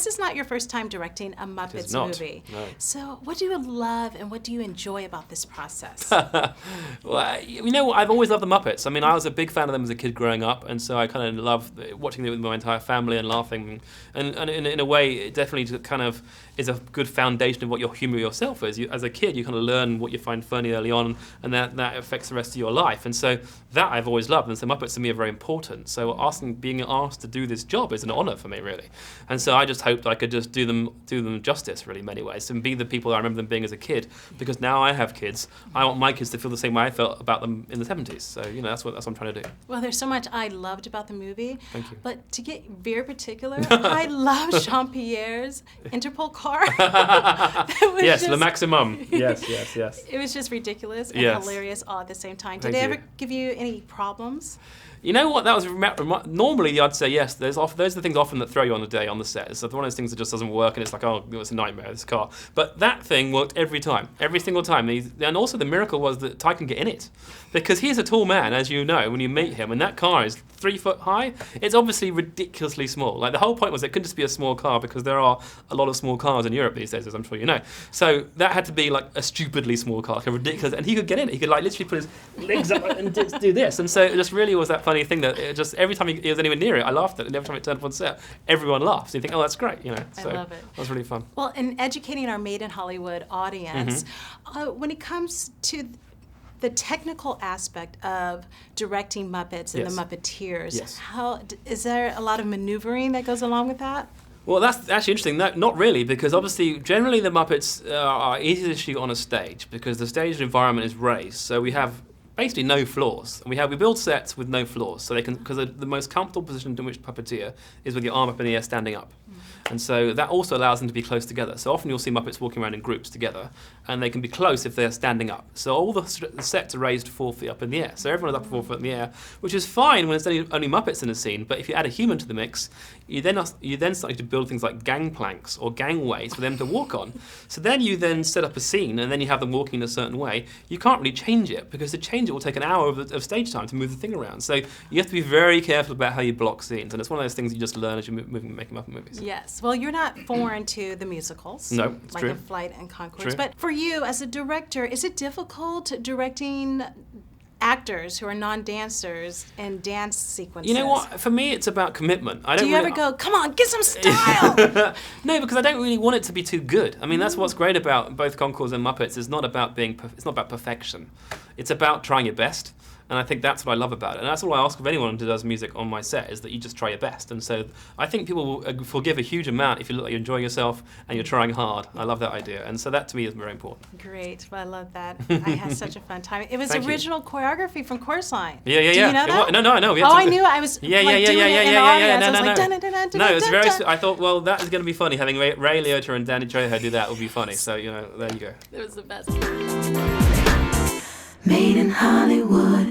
this is not your first time directing a Muppets movie. No. So what do you love and what do you enjoy about this process? Well, you know what? I've always loved the Muppets. I mean, I was a big fan of them as a kid growing up, and so I kind of loved watching them with my entire family and laughing. And in a way, it definitely kind of is a good foundation of what your humour yourself is. As a kid, you kind of learn what you find funny early on, and that affects the rest of your life. And so that I've always loved, and so Muppets to me are very important. So being asked to do this job is an honour for me, really. And so I just hoped I could just do them justice, really, in many ways, and be the people I remember them being as a kid. Because now I have kids, I want my kids to feel the same way I felt about them in the 70s. So that's what I'm trying to do. Well, there's so much I loved about the movie. Thank you. But to get very particular, I love Jean-Pierre's Interpol car. Yes, Le Maximum. Yes. It was just ridiculous and Yes. hilarious all at the same time. Did Thank they you. ever give you any problems? You know what? That was normally I'd say yes. Those are the things often that throw you on the day on the set. It's one of those things that just doesn't work, and it's like, oh, it's a nightmare, this car. But that thing worked every time, every single time. And also the miracle was that Ty can get in it, because he's a tall man, as you know, when you meet him, and that car is 3 foot high. It's obviously ridiculously small. Like, the whole point was it couldn't just be a small car, because there are a lot of small cars in Europe these days, as I'm sure you know. So that had to be like a stupidly small car, like a ridiculous, and he could get in it. He could like literally put his legs up and do this. And so it just really was that funny thing that it just every time he was anywhere near it, I laughed at it. And every time it turned up on set, everyone laughs. So you think, oh, that's great, you know. So I love it. That was really fun. Well, in educating our Made in Hollywood audience, when it comes to the technical aspect of directing Muppets and Yes. the Muppeteers, Yes. Is there a lot of maneuvering that goes along with that? Well, that's actually interesting. No, not really, because obviously, generally the Muppets are easy to shoot on a stage because the stage environment is raised. So we have basically no floors. We build sets with no floors, so they can, because the most comfortable position in which to puppeteer is with your arm up in the air, standing up. And so that also allows them to be close together. So often you'll see Muppets walking around in groups together, and they can be close if they're standing up. So all the sets are raised 4 feet up in the air. So everyone is up 4 foot in the air, which is fine when it's only Muppets in a scene. But if you add a human to the mix, you then start to build things like gangplanks or gangways for them to walk on. So then you then set up a scene, and then you have them walking in a certain way. You can't really change it, because to change it will take an hour of stage time to move the thing around. So you have to be very careful about how you block scenes, and it's one of those things you just learn as you're making Muppet movies. Yes. Well, you're not foreign to the musicals. No, it's like true. in Flight and Conchords. True. But for you, as a director, is it difficult directing actors who are non-dancers in dance sequences? You know what? For me, it's about commitment. Do you ever go, come on, get some style? No, because I don't really want it to be too good. I mean, that's what's great about both Conchords and Muppets. It's not about perfection. It's about trying your best. And I think that's what I love about it. And that's all I ask of anyone who does music on my set, is that you just try your best. And so I think people will forgive a huge amount if you look like you're enjoying yourself and you're trying hard. I love that idea. And so that to me is very important. Great. Well, I love that. I had such a fun time. It was original choreography from Chorus Line. Yeah. Do you know that? No, I know. I knew. I was doing it in the audience. I was like, dun-dun-dun-dun-dun-dun-dun. No, it's very. I thought, well, that is going to be funny. Having Ray Liotta and Danny Trejo do that will be funny. So there you go. It was the best. Made in Hollywood.